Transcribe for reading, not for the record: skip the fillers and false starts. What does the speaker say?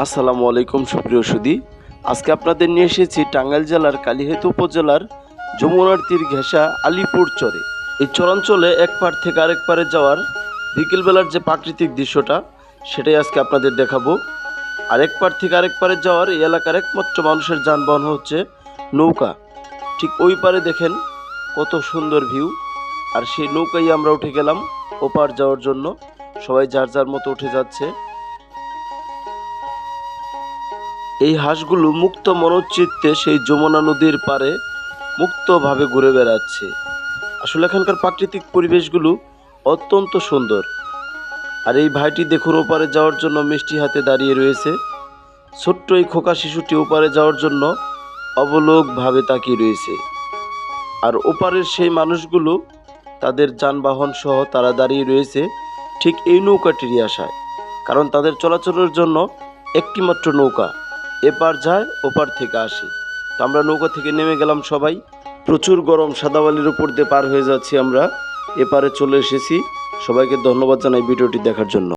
আসসালামু আলাইকুম সুপ্রিয় সুধী। আজকে আপনাদের নিয়ে এসেছি টাঙ্গাইল জেলার কালিহাতী উপজেলার যমুনার তীর ঘেঁষা আলীপুর চরে। এই চরাঞ্চলে এক পাড় থেকে আরেক পাড়ে যাওয়ার বিকেলবেলার যে প্রাকৃতিক দৃশ্যটা সেটাই আজকে আপনাদের দেখাবো। আর এক পাড় থেকে আরেক পাড়ে যাওয়ার এই এলাকার একমাত্র মানুষের যানবাহন হচ্ছে নৌকা। ঠিক ওই পারে দেখেন কত সুন্দর ভিউ, আর সেই নৌকায় আমরা উঠে গেলাম ওপার যাওয়ার জন্য। সবাই যার যার মতো উঠে যাচ্ছে। এই হাঁসগুলো মুক্ত মনোচিত্তে সেই যমুনা নদীর পাড়ে মুক্তভাবে ঘুরে বেড়াচ্ছে। আসলে এখানকার প্রাকৃতিক পরিবেশগুলো অত্যন্ত সুন্দর। আর এই ভাইটি দেখুন ওপারে যাওয়ার জন্য মিষ্টি হাতে দাঁড়িয়ে রয়েছে। ছোট্ট এই খোকা শিশুটি ওপারে যাওয়ার জন্য অবলোকভাবে তাকিয়ে রয়েছে। আর ওপারের সেই মানুষগুলো তাদের যানবাহন সহ তারা দাঁড়িয়ে রয়েছে ঠিক এই নৌকাটিরই আশায়, কারণ তাদের চলাচলের জন্য একটি মাত্র নৌকা, এপার যায় ওপার থেকে আসে। তো আমরা নৌকা থেকে নেমে গেলাম সবাই। প্রচুর গরম, সাদাবালির উপর দিয়ে পার হয়ে যাচ্ছি আমরা, এপারে চলে এসেছি। সবাইকে ধন্যবাদ জানাই ভিডিওটি দেখার জন্য।